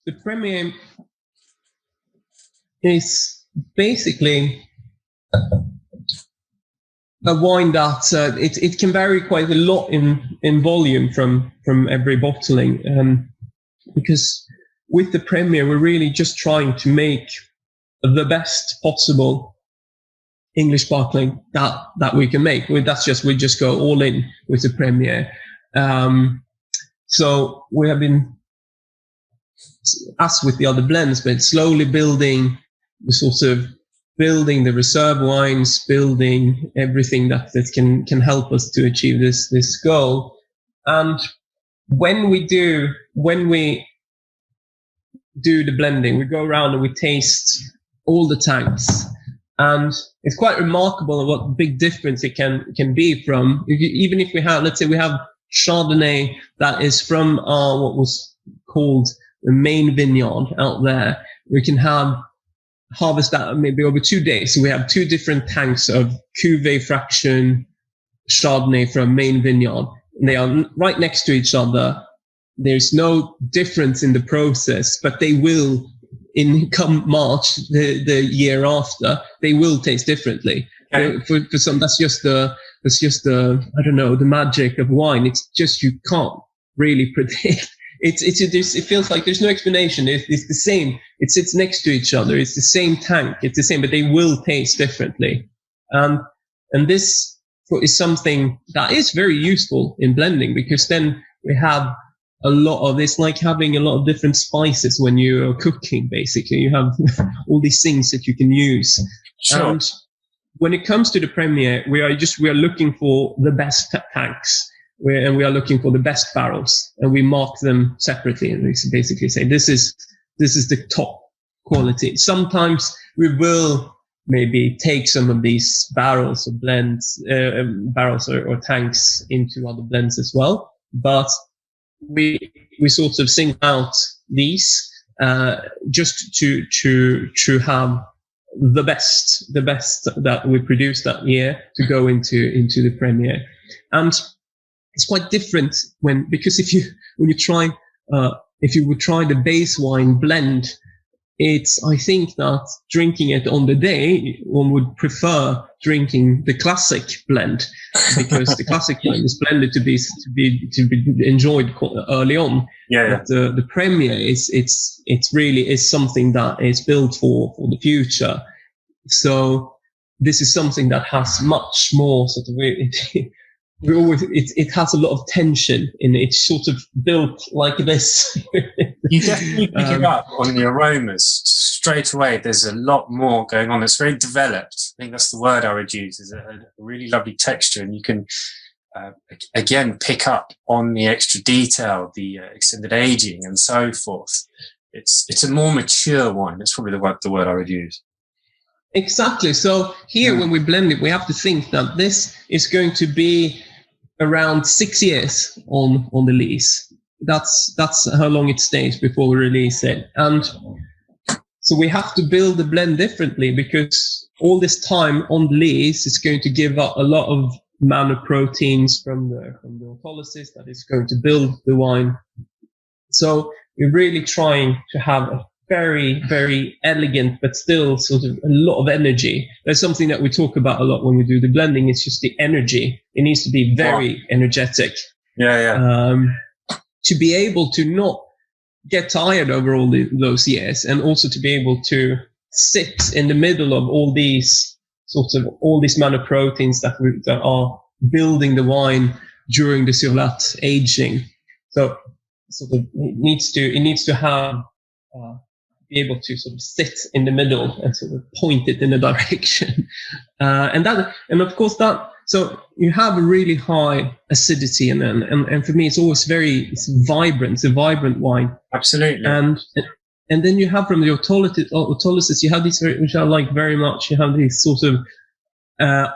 The Premier is basically a wine that it can vary quite a lot in volume from every bottling, because with the Premier we're really just trying to make the best possible English sparkling that we can make. We just go all in with the Premier. So we have been, as with the other blends, but slowly building the reserve wines, building everything that can help us to achieve this goal. And when we do the blending, we go around and we taste all the tanks, and it's quite remarkable what big difference it can be from, even if we have, let's say we have Chardonnay that is from what was called the main vineyard out there. We can harvest that maybe over 2 days. So we have 2 different tanks of Cuvée fraction Chardonnay from main vineyard. And they are right next to each other. There's no difference in the process, but they will, in come March, the year after, they will taste differently. Okay. For some, that's just the I don't know, the magic of wine. It's just, you can't really predict. It feels like there's no explanation. It's the same. It sits next to each other. It's the same tank. It's the same, but they will taste differently. And this is something that is very useful in blending, because then we have a lot of, it's like having a lot of different spices when you are cooking, basically. You have all these things that you can use. Sure. And when it comes to the Premier, we are looking for the best tanks. And we are looking for the best barrels, and we mark them separately, and we basically say this is the top quality. Sometimes we will maybe take some of these barrels or blends, barrels or tanks into other blends as well, but we sort of single out these just to have the best that we produce that year to go into the Premier. And it's quite different because if you would try the base wine blend, I think that drinking it on the day, one would prefer drinking the classic blend, because the classic blend is blended to be enjoyed early on. Yeah. But the Premier it's really is something that is built for the future. So this is something that has much more sort of it has a lot of tension in it. It's sort of built like this. You definitely pick it up on the aromas straight away. There's a lot more going on. It's very developed. I think that's the word I would use. Is a really lovely texture, and you can again pick up on the extra detail, the extended aging, and so forth. It's a more mature wine. That's probably the word I would use. Exactly. So here, when we blend it, we have to think that this is going to be around 6 years on the lease. That's how long it stays before we release it. And so we have to build the blend differently, because all this time on the lease is going to give up a lot of manoproteins from the autolysis that is going to build the wine. So we're really trying to have a very, very elegant, but still sort of a lot of energy. There's something that we talk about a lot when we do the blending. It's just the energy. It needs to be very energetic. Yeah. To be able to not get tired over all those years, and also to be able to sit in the middle of all these manoproteins that are building the wine during the surlat aging. So sort of it needs to have be able to sort of sit in the middle and sort of point it in a direction, and of course that. So you have a really high acidity, and for me it's always it's vibrant. It's a vibrant wine. Absolutely. And then you have from the autolysis, you have these which I like very much. You have these sort of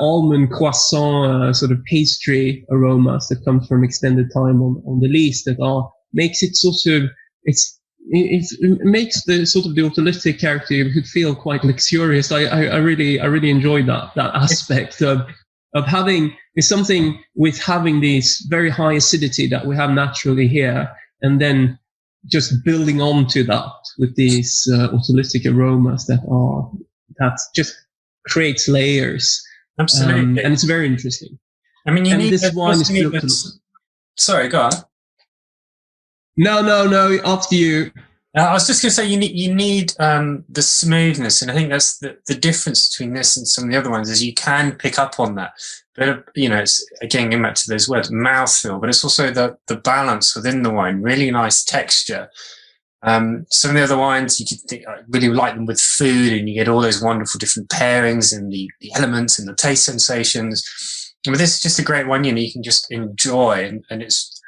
almond croissant sort of pastry aromas that come from extended time on the lees that makes it sort of it makes the sort of the autolytic character feel quite luxurious. I really enjoy that aspect of having something with having these very high acidity that we have naturally here, and then just building onto that with these autolytic aromas that just creates layers. Absolutely. And it's very interesting. I mean, this wine is built Sorry, go on. No, after you. I was just going to say you need the smoothness, and I think that's the difference between this and some of the other ones is you can pick up on that. But it's again going back to those words, mouthfeel, but it's also the balance within the wine. Really nice texture. Some of the other wines you could think, I really like them with food, and you get all those wonderful different pairings and the elements and the taste sensations. But this is just a great one. You can just enjoy, and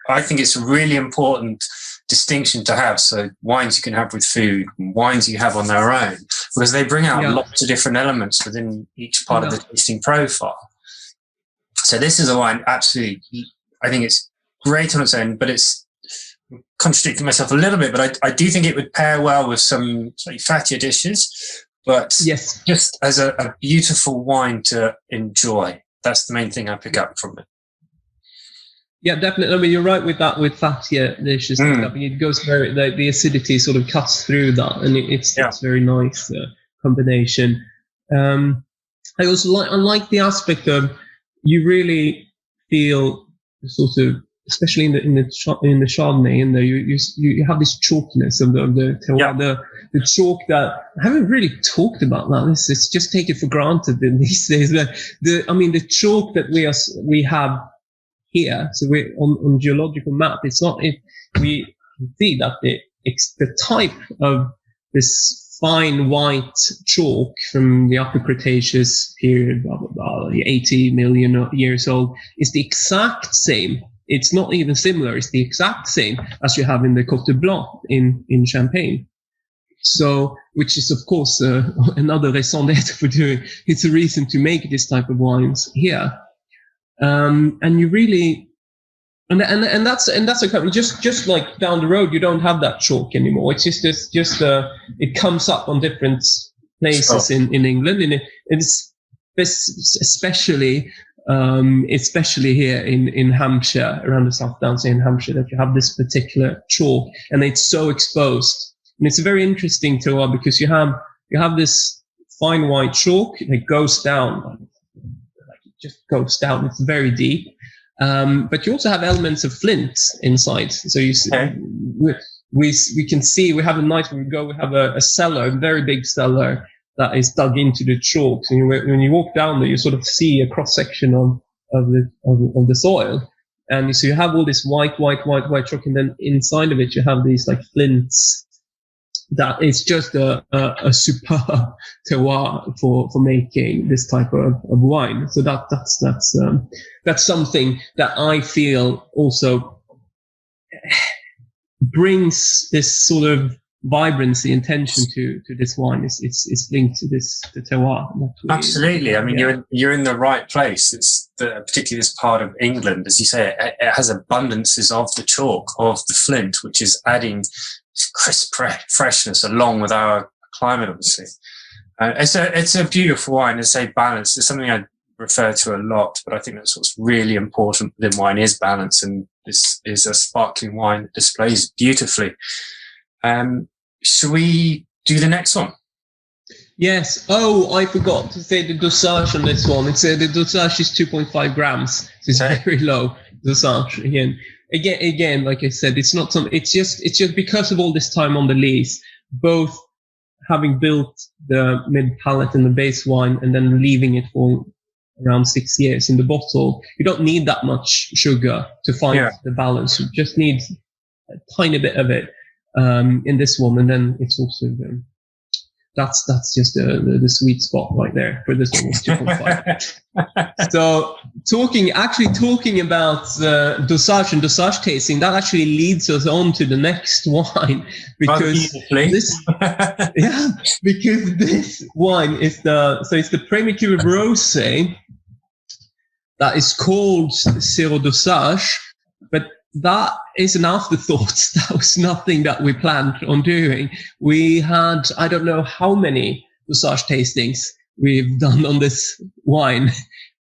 I think it's a really important distinction to have. So wines you can have with food, and wines you have on their own, because they bring out lots of different elements within each part of the tasting profile. So this is a wine, absolutely, I think it's great on its own, but it's contradicting myself a little bit, but I do think it would pair well with some slightly fattier dishes, but just as a beautiful wine to enjoy. That's the main thing I pick up from it. Yeah, definitely. I mean, you're right with that, with fattier dishes and stuff. It goes the acidity sort of cuts through that, and it's very nice combination. I also like the aspect of you really feel sort of, especially in the Chardonnay, and you have this chalkiness of the chalk that I haven't really talked about that. It's just taken for granted in these days. But the chalk that we have here, so we're on geological map. It's not if we see that the type of this fine white chalk from the Upper Cretaceous period, blah blah blah, 80 million years old, is the exact same. It's not even similar. It's the exact same as you have in the Cote de Blanc in Champagne. So, which is of course another raison d'être for doing. It's a reason to make this type of wines here. And you really, and that's a company just like down the road. You don't have that chalk anymore. It's just it comes up on different places in England, and it's especially here in Hampshire, around the South Downs in Hampshire, that you have this particular chalk, and it's so exposed. And it's very interesting to because you have this fine white chalk that goes down. Just goes down. It's very deep, but you also have elements of flint inside. So you see, we can see we have a nice. We have a cellar, a very big cellar that is dug into the chalk. So when you walk down there, you sort of see a cross section of the soil, and so you have all this white chalk, and then inside of it you have these like flints. That is just a superb terroir for making this type of wine. So that's something that I feel also brings this sort of vibrancy and tension to this wine. It's linked to the terroir. Absolutely. I mean, you're in the right place. It's particularly this part of England, as you say, it has abundances of the chalk, of the flint, which is adding crisp freshness along with our climate, obviously. It's a beautiful wine. It's a balance. It's something I refer to a lot, but I think that's what's really important within wine is balance, and this is a sparkling wine that displays beautifully. Should we do the next one? Yes. Oh, I forgot to say the dosage on this one. The dosage is 2.5 grams. So it's very low dosage again. Again, like I said, it's not some. It's just because of all this time on the lees, both having built the mid palate and the base wine, and then leaving it for around 6 years in the bottle. You don't need that much sugar to find the balance. You just need a tiny bit of it in this one, and then it's also that's just the sweet spot right there for this one. It's 2.5. So talking about dosage and dosage tasting, that actually leads us on to the next wine, because because this wine is it's the Premier Cuvée Rosé that is called Zero Dosage, but that is an afterthought. That was nothing that we planned on doing. We had, I don't know how many dosage tastings we've done on this wine.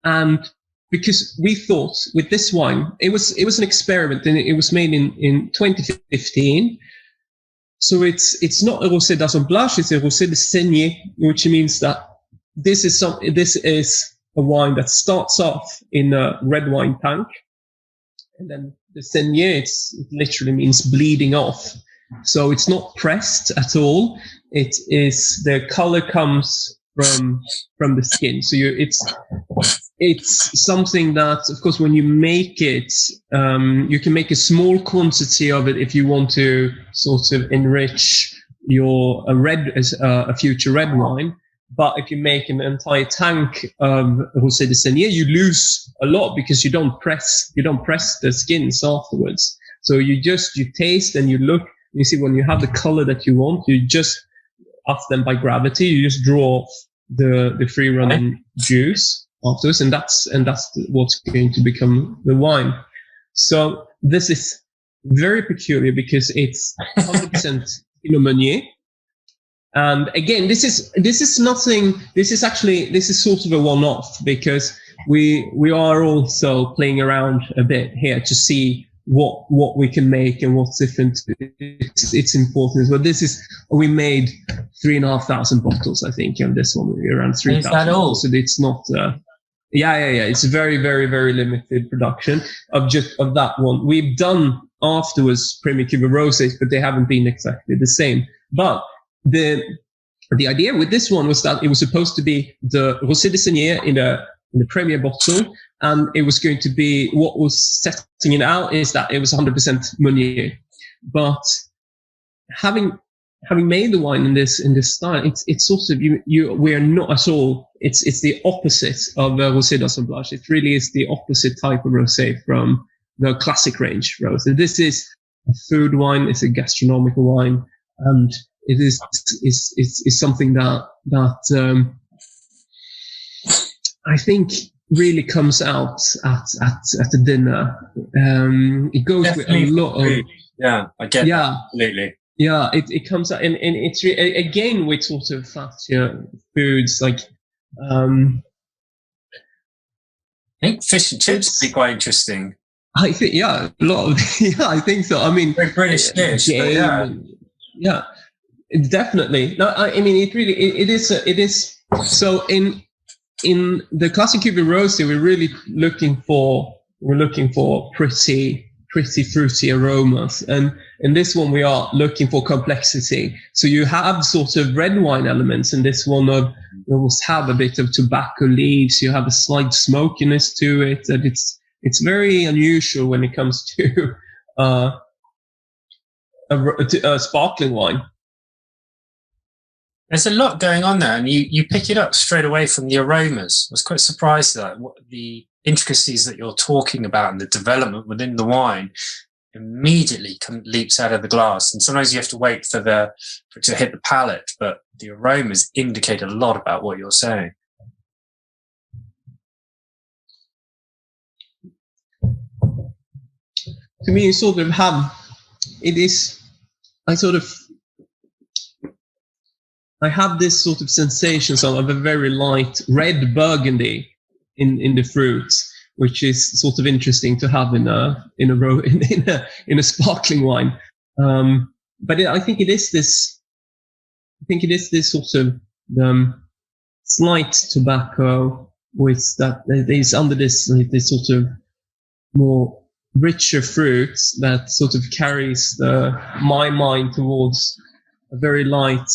And because we thought with this wine, it was an experiment, and it was made in 2015. So it's not a rosé d'assemblage, it's a rosé de saignée, which means that this is a wine that starts off in a red wine tank, and then the saignée, it literally means bleeding off. So it's not pressed at all. It is, the color comes from the skin. So it's something that, of course, when you make it, you can make a small quantity of it if you want to sort of enrich a future red wine. But if you make an entire tank of Rosé de Saignée, you lose a lot because you don't press the skins afterwards. So you taste and you look, you see when you have the color that you want, you just, after them by gravity, you just draw off the free running juice afterwards, and that's what's going to become the wine. So this is very peculiar because it's 100% Pinot Meunier. And again, this is sort of a one-off because we are also playing around a bit here to see what we can make and what's different. It's important. But we made 3,500 bottles, I think, of this one, around 3,000. Is that all? So it's not. Yeah. It's a very, very, very limited production of that one. We've done afterwards Premier Cuvée Rosés, but they haven't been exactly the same. But the idea with this one was that it was supposed to be the Rosé de Saignée in the Premier bottle, and it was going to be, what was setting it out is that it was 100% Meunier. But having made the wine in this style, it's sort of we're not at all. It's the opposite of Rosé d'assemblage. It really is the opposite type of rosé from the classic range rosé. This is a food wine. It's a gastronomical wine, and it is something that I think really comes out at the dinner. It goes definitely with a lot of. Yeah, I get that completely. Yeah, it comes out, and it's again with sort of fattier foods like. I think fish and chips would be quite interesting. I think a lot of I think so. I mean, very British dish, yeah, definitely. No, I mean it is. So in the classic Cuvée Rosé, we're really looking for pretty fruity aromas, and in this one we are looking for complexity. So you have sort of red wine elements in this one. You almost have a bit of tobacco leaves. You have a slight smokiness to it, and it's very unusual when it comes to a sparkling wine. There's a lot going on there, and you pick it up straight away from the aromas. I was quite surprised at that. What the intricacies that you're talking about and the development within the wine immediately leaps out of the glass. And sometimes you have to wait for it to hit the palate, but the aromas indicate a lot about what you're saying. To me, I have this sort of sensation of a very light red burgundy in the fruits, which is sort of interesting to have in a sparkling wine. But I think it is this sort of slight tobacco with that is under this sort of more richer fruits that sort of carries my mind towards a very light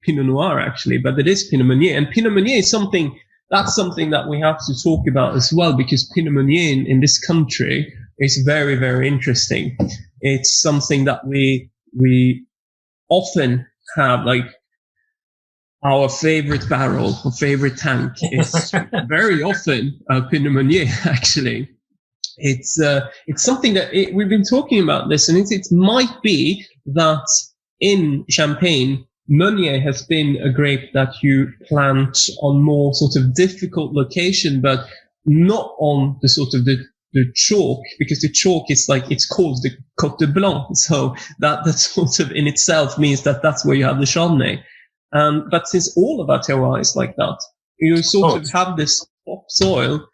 Pinot Noir, actually. But it is Pinot Meunier, and Pinot Meunier is something that we have to talk about as well, because Pinot Meunier in this country is very, very interesting. It's something that we often have, like our favorite barrel or favorite tank is very often Pinot Meunier, actually. It's something that we've been talking about this, and it might be that in Champagne, Meunier has been a grape that you plant on more sort of difficult location, but not on the sort of the chalk, because the chalk is like, it's called the Côte de Blanc. So that sort of in itself means that that's where you have the Chardonnay. But since all of our terroir is like that, you sort of have this top soil.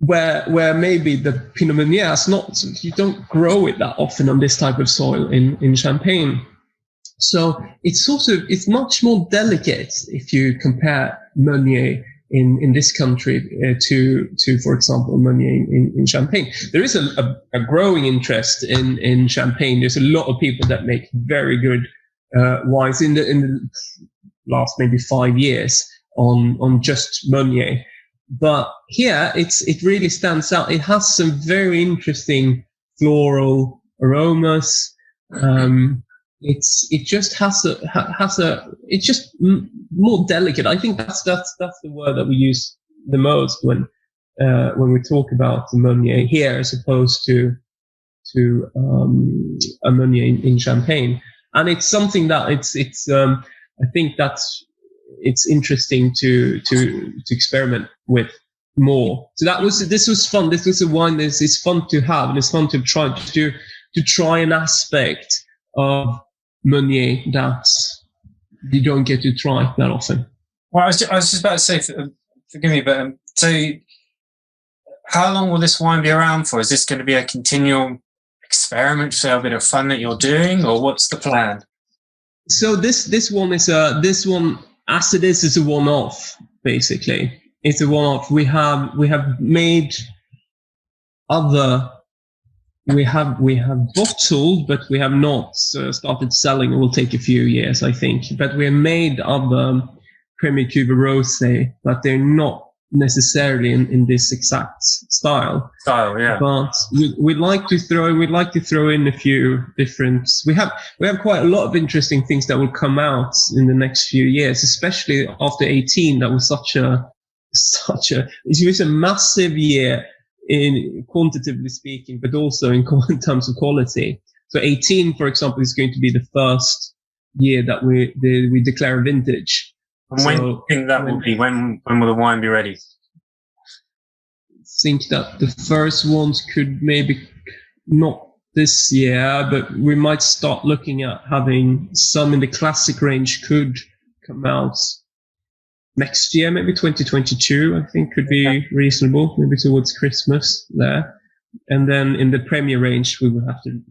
where maybe the Pinot Meunier is not, you don't grow it that often on this type of soil in Champagne. So it's much more delicate if you compare Meunier in this country to, for example, Meunier in Champagne. There is a growing interest in Champagne. There's a lot of people that make very good wines in the last maybe 5 years on just Meunier. But here it really stands out. It has some very interesting floral aromas. It just it's just more delicate. I think that's the word that we use the most when we talk about the Meunier here, as opposed to a Meunier in Champagne. And it's something that I think it's interesting to experiment with more. So this was fun. This was a wine that is fun to have, and it's fun to try an aspect of Meunier that you don't get to try that often. Well, I was just about to say, forgive me, but so how long will this wine be around for? Is this going to be a continual experiment, so a bit of fun that you're doing, or what's the plan? So this one as it is a one-off. Basically, it's a one-off. We have made other. We have bottled, but we have not started selling. It will take a few years, I think. But we have made other Premier Cuvée Rosé, but they're not necessarily in this exact style. Yeah. But we'd like to throw in a few different. We have quite a lot of interesting things that will come out in the next few years, especially after 18. That was it was a massive year in quantitatively speaking, but also in terms of quality. So 18, for example, is going to be the first year that we declare a vintage. And when do you think that will be? When will the wine be ready? I think that the first ones could maybe not this year, but we might start looking at having some in the classic range could come out next year, maybe 2022, I think could be reasonable, maybe towards Christmas there. And then in the Premier range, we will have to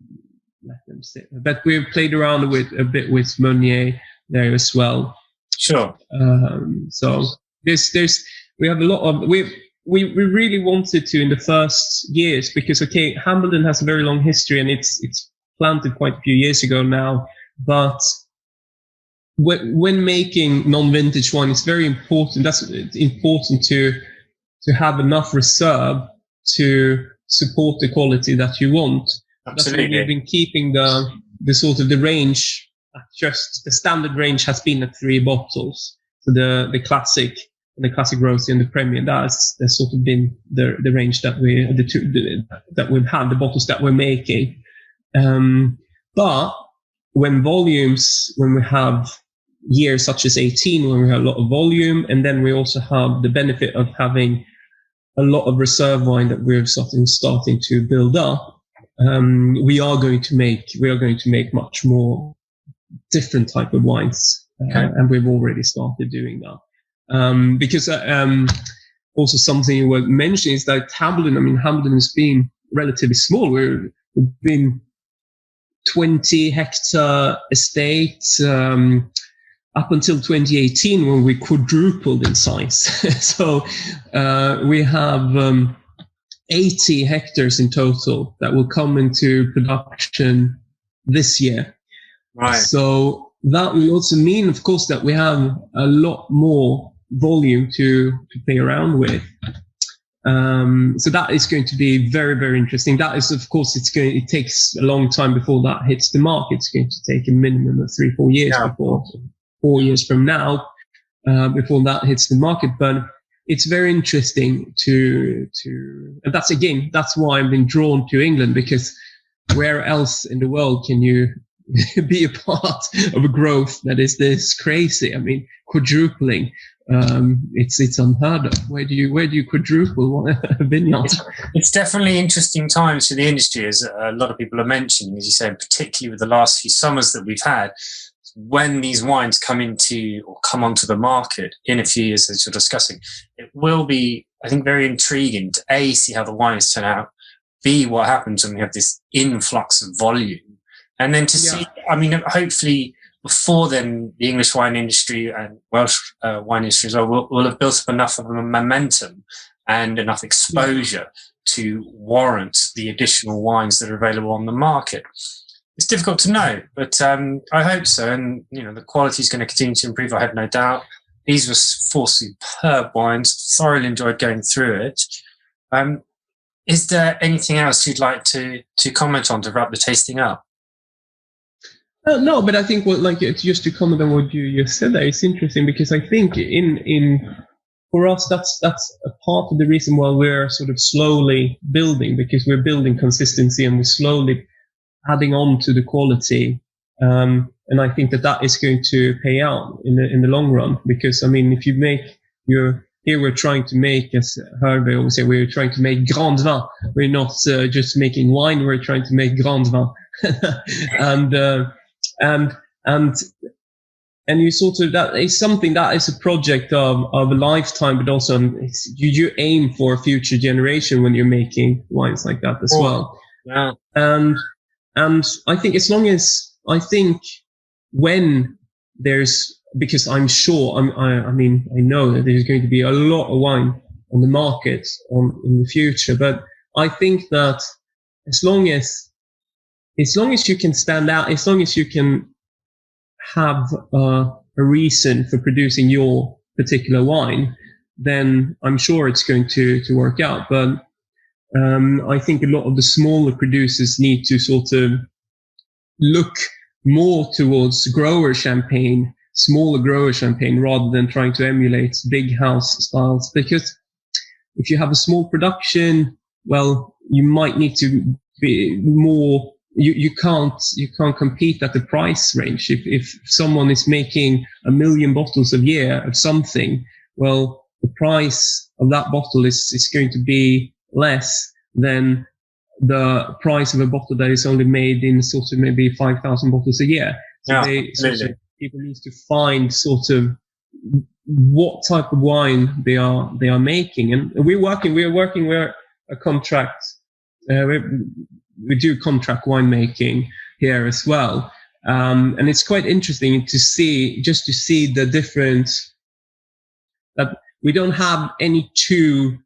let them sit. But we've played around a bit with Meunier there as well. Sure. So we have a lot of, we really wanted to in the first years, because, okay, Hambledon has a very long history and it's planted quite a few years ago now, but when making non-vintage wine, it's very important. That's important to have enough reserve to support the quality that you want. Absolutely. That's why we've been keeping the sort of the range. Just the standard range has been at 3 bottles. So the classic rosé and the Premier, that's sort of been the range that we've had, the bottles that we're making. But when we have years such as 18, when we have a lot of volume, and then we also have the benefit of having a lot of reserve wine that we're starting to build up, we are going to make much more different type of wines, and we've already started doing that. Because also something you were mentioning is that Hambledon has been relatively small. We've been 20 hectare estate up until 2018, when we quadrupled in size. So we have 80 hectares in total that will come into production this year. Right. So that will also mean, of course, that we have a lot more volume to play around with. So that is going to be very, very interesting. That is, of course, it takes a long time before that hits the market. It's going to take a minimum of 3-4 years before, 4 years from now, before that hits the market. But it's very interesting and that's why I've been drawn to England, because where else in the world can you be a part of a growth that is this crazy? I mean, quadrupling. It's unheard of. Where do you quadruple a vineyard? It's definitely interesting times for the industry, as a lot of people are mentioning, as you say, particularly with the last few summers that we've had. When these wines come onto the market in a few years, as you're discussing, it will be I think, very intriguing to A, see how the wines turn out, B, what happens when we have this influx of volume, and then to see, I mean, hopefully before then, the English wine industry and Welsh wine industry as well will have built up enough of a momentum and enough exposure to warrant the additional wines that are available on the market. It's difficult to know, but I hope so. And, you know, the quality is going to continue to improve, I have no doubt. These were 4 superb wines. Thoroughly enjoyed going through it. Is there anything else you'd like to comment on to wrap the tasting up? No, but I think just to comment on what you just said there, it's interesting because I think for us that's a part of the reason why we're sort of slowly building, because we're building consistency and we're slowly adding on to the quality. And I think that is going to pay out in the long run, because I mean, if you make here we're trying to make, as Hervé always say, we're trying to make grand vin. We're not just making wine, we're trying to make grand vin. And you sort of, that is something that is a project of a lifetime, but also you aim for a future generation when you're making wines like that as well. Yeah. And I think when there's, because I'm sure, I know that there's going to be a lot of wine on the market in the future, but I think that as long as you can stand out, as long as you can have a reason for producing your particular wine, then I'm sure it's going to work out. But I think a lot of the smaller producers need to sort of look more towards smaller grower champagne, rather than trying to emulate big house styles. Because if you have a small production, well, you might need to be more. You can't compete at the price range. If someone is making 1 million bottles a year of something, well, the price of that bottle is going to be less than the price of a bottle that is only made in sort of maybe 5,000 bottles a year. So people need to find sort of what type of wine they are making, and we're working with a contract. We do contract winemaking here as well, and it's quite interesting to see the difference. That we don't have any two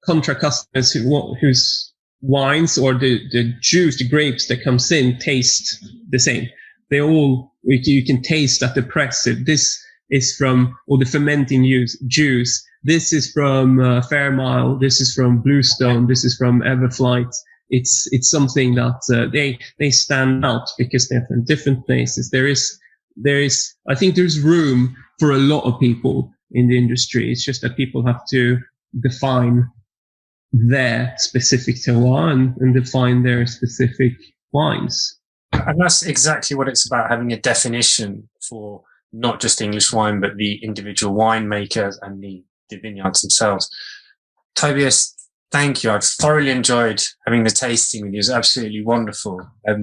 contract customers whose wines or the juice, the grapes that comes in, taste the same. They all, you can taste at the press. This is from, or the fermenting juice. This is from Fairmile. This is from Bluestone. This is from Everflight. It's something that they stand out because they're from different places. There is I think there's room for a lot of people in the industry. It's just that people have to define their specific terroir and define their specific wines. And that's exactly what it's about, having a definition for not just English wine, but the individual winemakers and the vineyards themselves. Tobias, thank you. I've thoroughly enjoyed having the tasting with you. It's absolutely wonderful. I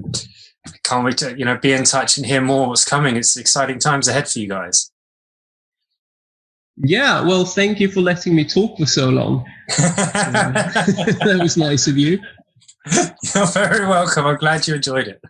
can't wait to, be in touch and hear more what's coming. It's exciting times ahead for you guys. Yeah, well, thank you for letting me talk for so long. That was nice of you. You're very welcome. I'm glad you enjoyed it.